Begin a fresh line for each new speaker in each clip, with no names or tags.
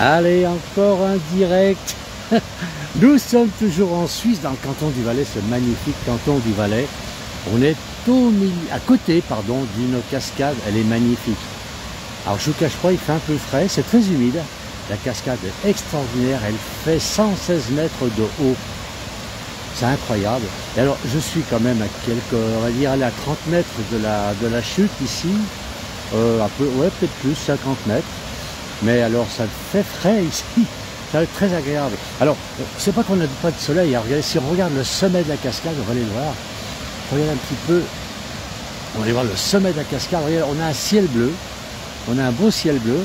Allez, encore un direct. Nous sommes toujours en Suisse, dans le canton du Valais, ce magnifique canton du Valais. On est à côté d'une cascade, elle est magnifique. Alors je ne vous cache pas, il fait un peu frais, c'est très humide. La cascade est extraordinaire, elle fait 116 mètres de haut. C'est incroyable. Et alors je suis quand même à quelques, on va dire, à 30 mètres de la chute ici. Un peu, ouais, peut-être plus, 50 mètres. Mais alors ça fait frais ici. Ça va être très agréable. Alors, c'est pas qu'on n'a pas de soleil. Alors, regardez, si on regarde le sommet de la cascade, on va aller le voir. Regardez un petit peu. On va aller voir le sommet de la cascade. Regardez, on a un ciel bleu. On a un beau ciel bleu.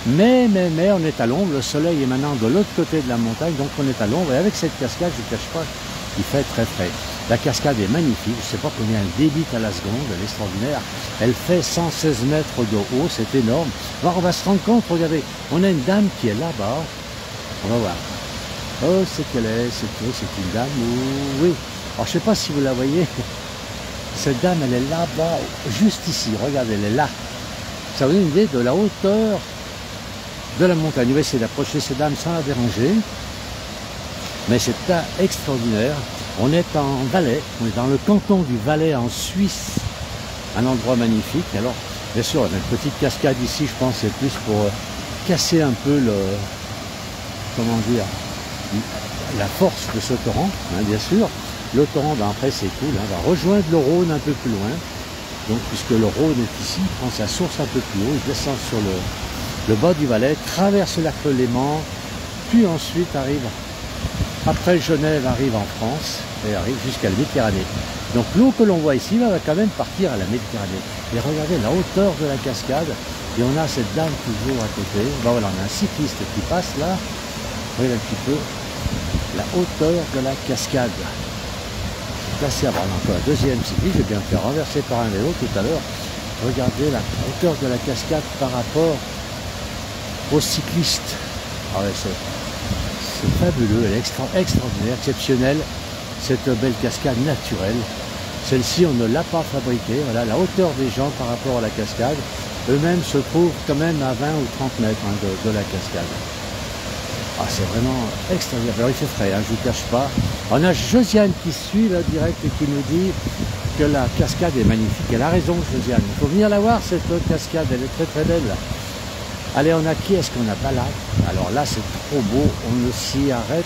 Mais, on est à l'ombre. Le soleil est maintenant de l'autre côté de la montagne. Donc, on est à l'ombre. Et avec cette cascade, je ne cache pas, il fait très frais. La cascade est magnifique. Je ne sais pas combien elle débite à la seconde. Elle est extraordinaire. Elle fait 116 mètres de haut. C'est énorme. Alors, on va se rendre compte. Regardez, on a une dame qui est là-bas. On va voir. Oh, c'est qu'elle est, c'est une dame, oui. Alors, je ne sais pas si vous la voyez. Cette dame, elle est là-bas, juste ici. Regardez, elle est là. Ça vous donne une idée de la hauteur de la montagne. On va essayer d'approcher cette dame sans la déranger. Mais c'est extraordinaire. On est en Valais. On est dans le canton du Valais, en Suisse. Un endroit magnifique. Alors, bien sûr, on a une petite cascade ici. Je pense que c'est plus pour casser un peu le... comment dire, la force de ce torrent, hein, bien sûr. Le torrent, ben après c'est cool, hein, va rejoindre le Rhône un peu plus loin. Donc puisque le Rhône est ici, il prend sa source un peu plus haut, il descend sur le bas du Valais, traverse le lac Léman, puis ensuite arrive, après Genève, arrive en France, et arrive jusqu'à la Méditerranée. Donc l'eau que l'on voit ici va quand même partir à la Méditerranée. Et regardez la hauteur de la cascade, et on a cette dame toujours à côté. Ben voilà, on a un cycliste qui passe là. Regardez un petit peu la hauteur de la cascade. Placé à encore la deuxième cycliste, j'ai bien fait renverser par un vélo tout à l'heure. Regardez la hauteur de la cascade par rapport aux cyclistes. Ah ouais, c'est fabuleux, elle est extraordinaire, exceptionnelle, cette belle cascade naturelle. Celle-ci, on ne l'a pas fabriquée. Voilà, la hauteur des gens par rapport à la cascade, eux-mêmes se trouvent quand même à 20 ou 30 mètres hein, de la cascade. Ah, c'est vraiment extraordinaire. Alors il fait frais, hein, je ne vous cache pas. On a Josiane qui suit là direct et qui nous dit que la cascade est magnifique. Elle a raison, Josiane. Il faut venir la voir, cette cascade, elle est très très belle. Allez, on a qui est-ce qu'on a Balade. Alors là, c'est trop beau, on ne s'y arrête.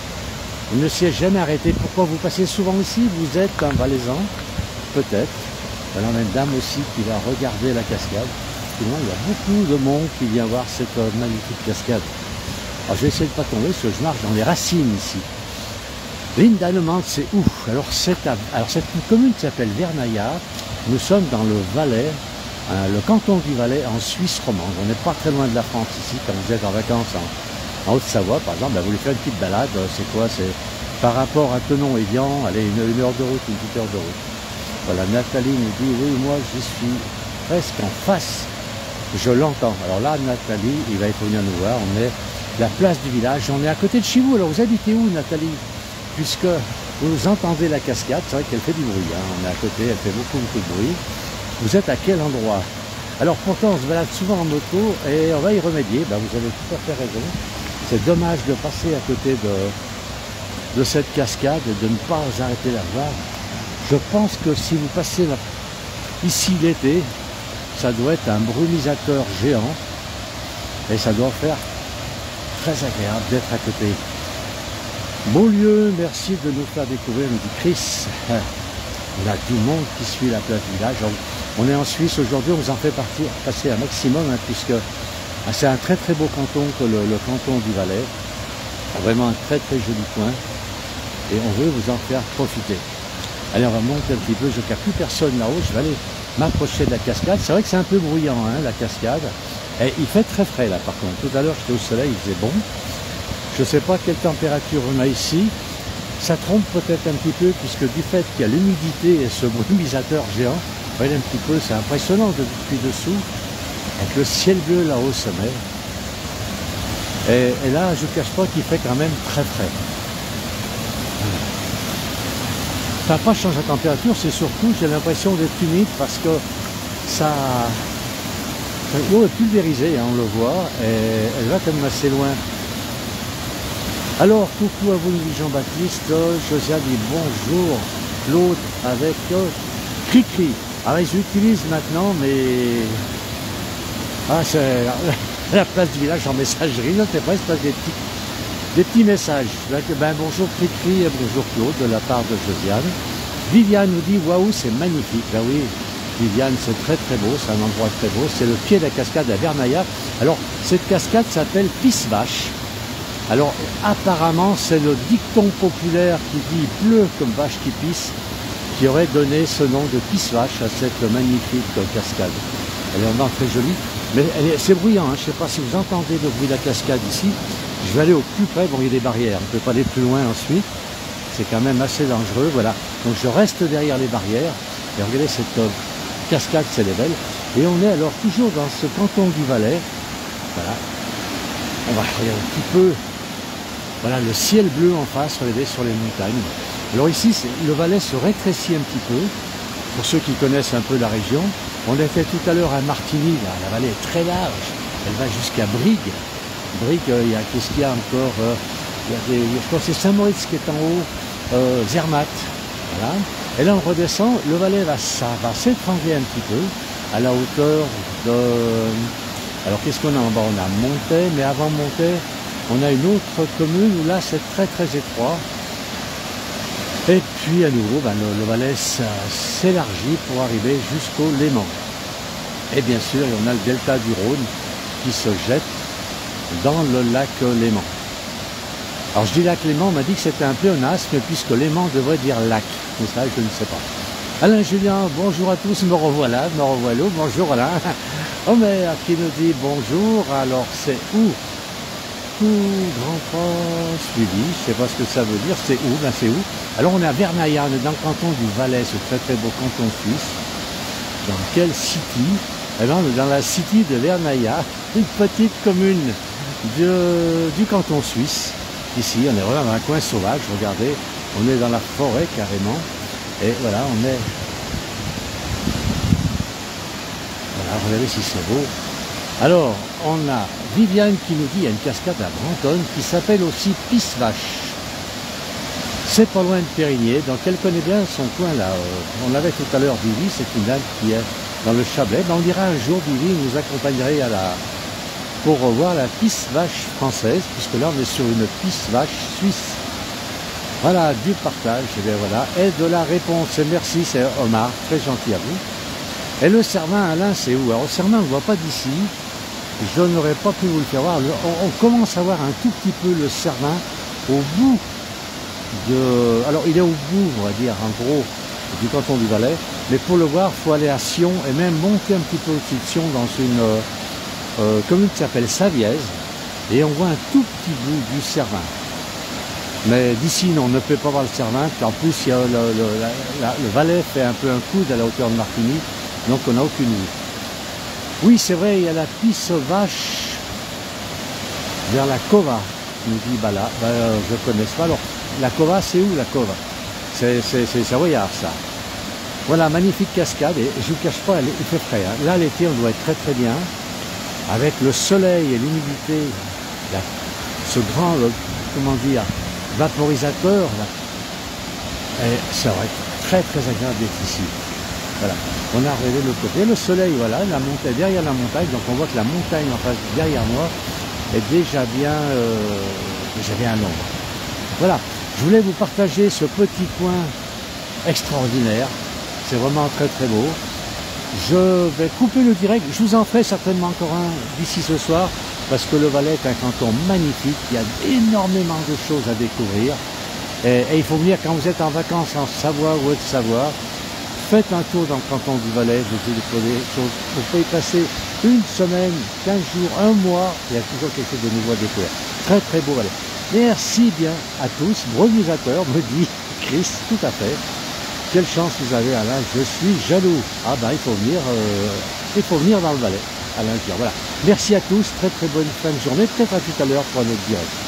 On ne s'y est jamais arrêté. Pourquoi vous passez souvent ici? Vous êtes un Valaisan, peut-être. Alors, on a une dame aussi qui va regarder la cascade. Sinon, il y a beaucoup de monde qui vient voir cette magnifique cascade. Alors, je vais essayer de ne pas tomber parce que je marche dans les racines ici. Lindanemant, c'est où? Alors, c'est une commune qui s'appelle Vernaya. Nous sommes dans le Valais, le canton du Valais en Suisse romande. On n'est pas très loin de la France ici. Quand vous êtes en vacances en Haute-Savoie, par exemple, ben, vous voulez faire une petite balade. C'est quoi? C'est par rapport à Thonon-Évian, allez, une heure de route, une petite heure de route. Voilà, Nathalie nous dit, oui, moi, j'y suis presque en face. Je l'entends. Alors là, Nathalie, il va venir nous voir. On est la place du village. On est à côté de chez vous. Alors, vous habitez où, Nathalie? Puisque vous entendez la cascade, c'est vrai qu'elle fait du bruit. Hein. On est à côté, elle fait beaucoup de bruit. Vous êtes à quel endroit? Alors, pourtant, on se balade souvent en moto et on va y remédier. Ben, vous avez tout à fait raison. C'est dommage de passer à côté de cette cascade et de ne pas vous arrêter la voir. Je pense que si vous passez là, ici l'été, ça doit être un brumisateur géant et ça doit faire très agréable d'être à côté. Beau lieu, merci de nous faire découvrir, nous dit Chris. On a du monde qui suit la place du village. On est en Suisse aujourd'hui, on vous en fait passer un maximum, hein, puisque c'est un très très beau canton que le canton du Valais. Vraiment un très très joli coin. Et on veut vous en faire profiter. Allez, on va monter un petit peu, je ne vois plus personne là-haut, je vais aller m'approcher de la cascade. C'est vrai que c'est un peu bruyant, hein, la cascade. Et il fait très frais là par contre. Tout à l'heure j'étais au soleil, il faisait bon. Je ne sais pas quelle température on a ici. Ça trompe peut-être un petit peu, puisque du fait qu'il y a l'humidité et ce brumisateur géant, voyez un petit peu, c'est impressionnant depuis dessous, avec le ciel bleu là au sommet. Et là, je ne cache pas qu'il fait quand même très frais. Ça n'a pas changé la température, c'est surtout, j'ai l'impression d'être humide parce que l'eau est pulvérisée, hein, on le voit, et elle va quand même assez loin. Alors, coucou à vous, Jean-Baptiste. Josiane dit bonjour. Claude avec Cri-Cri. Alors, ils utilisent maintenant, mais... Ah, c'est la place du village en messagerie, là, c'est presque des petits messages. Ben, bonjour Cri-Cri et bonjour Claude de la part de Josiane. Viviane nous dit, waouh, c'est magnifique. Ben oui, Viviane, c'est très très beau, c'est un endroit très beau. C'est le pied de la cascade à Vernaya. Alors, cette cascade s'appelle Pisse-Vache. Alors, apparemment, c'est le dicton populaire qui dit « pleut comme vache qui pisse » qui aurait donné ce nom de Pisse-Vache à cette magnifique cascade. Elle est vraiment très jolie, mais c'est bruyant, hein. Je ne sais pas si vous entendez le bruit de la cascade ici. Je vais aller au plus près, bon, il y a des barrières, on ne peut pas aller plus loin ensuite. C'est quand même assez dangereux, voilà. Donc je reste derrière les barrières, et regardez cette cascade, c'est les belles. Et on est alors toujours dans ce canton du Valais, voilà. On va regarder un petit peu. Voilà, le ciel bleu en face, relevé sur les montagnes. Alors ici, le Valais se rétrécit un petit peu, pour ceux qui connaissent un peu la région. On était tout à l'heure à Martigny, là, la vallée est très large, elle va jusqu'à Brigue. Brigue, qu'est-ce qu'il y a encore il y a je pense que c'est Saint-Moritz qui est en haut, Zermatt. Voilà. Et là, on redescend, le Valais ça va s'étrangler un petit peu, à la hauteur de... Alors, qu'est-ce qu'on a en bas? On a Montet, mais avant Montet, on a une autre commune où là c'est très très étroit. Et puis à nouveau, ben, le Valais s'élargit pour arriver jusqu'au Léman. Et bien sûr, on a le delta du Rhône qui se jette dans le lac Léman. Alors je dis lac Léman, on m'a dit que c'était un pléonasme puisque Léman devrait dire lac. Mais ça, je ne sais pas. Alain Julien, bonjour à tous, me revoilà, bonjour Alain. Homer qui nous dit bonjour, alors c'est où? Tout grand pas suivi, je ne sais pas ce que ça veut dire, c'est où? Ben c'est où? Alors on est à Vernaya, on est dans le canton du Valais, ce très très beau canton suisse. Dans quelle city? Eh bien on est dans la city de Vernaya, une petite commune du canton suisse. Ici on est vraiment dans un coin sauvage, regardez, on est dans la forêt carrément. Et voilà, on est... Voilà, regardez si c'est beau. Alors, on a Viviane qui nous dit qu'il y a une cascade à Brantôme qui s'appelle aussi Pisse-Vache. C'est pas loin de Périgné, donc elle connaît bien son coin là. On l'avait tout à l'heure, Vivi, c'est une dame qui est dans le Chablais. Ben, on dira un jour, Vivi, nous accompagnerait pour revoir la Pisse-Vache française, puisque là on est sur une Pisse-Vache suisse. Voilà, du partage, et bien voilà, et de la réponse. Et merci, c'est Omar, très gentil à vous. Et le Cervin, Alain, c'est où? Alors, le Cervin, on ne voit pas d'ici. Je n'aurais pas pu vous le faire voir. On commence à voir un tout petit peu le Cervin au bout de... Alors, il est au bout, on va dire, en gros, du canton du Valais. Mais pour le voir, il faut aller à Sion et même monter un petit peu au-dessus de Sion dans une commune qui s'appelle Savièse. Et on voit un tout petit bout du Cervin. Mais d'ici, non, on ne peut pas voir le Cervin. En plus, il y a le Valais fait un peu un coude à la hauteur de Martigny. Donc on n'a aucune vue. Oui, c'est vrai, il y a la Pisse-Vache vers la Cova, nous dit Bala. Ben, je ne connais pas. Alors, la Cova, c'est où la Cova? C'est savoyard, ça. Voilà, magnifique cascade. Et je ne vous cache pas, il fait frais. Hein. Là, l'été, on doit être très très bien. Avec le soleil et l'humidité, ce grand, comment dire, vaporisateur. Là. Et ça va être très très agréable d'être ici. Voilà, on a rêvé de l'autre côté. Le soleil, voilà, la montagne, derrière la montagne, donc on voit que la montagne en face, derrière moi, est déjà bien à l'ombre. Voilà, je voulais vous partager ce petit coin extraordinaire. C'est vraiment très très beau. Je vais couper le direct, je vous en ferai certainement encore un d'ici ce soir, parce que le Valais est un canton magnifique, il y a énormément de choses à découvrir. Et il faut venir quand vous êtes en vacances en Savoie ou Haute-Savoie. Faites un tour dans le canton du Valais, vous pouvez y passer une semaine, 15 jours, un mois, il y a toujours quelque chose de nouveau à découvrir. Très très beau Valais. Merci bien à tous, brevisateur, me dit Chris, tout à fait. Quelle chance vous avez Alain, je suis jaloux. Ah ben il faut venir dans le Valais, Alain dire. Voilà. Merci à tous, très très bonne fin de journée, peut-être à tout à l'heure pour un autre direct.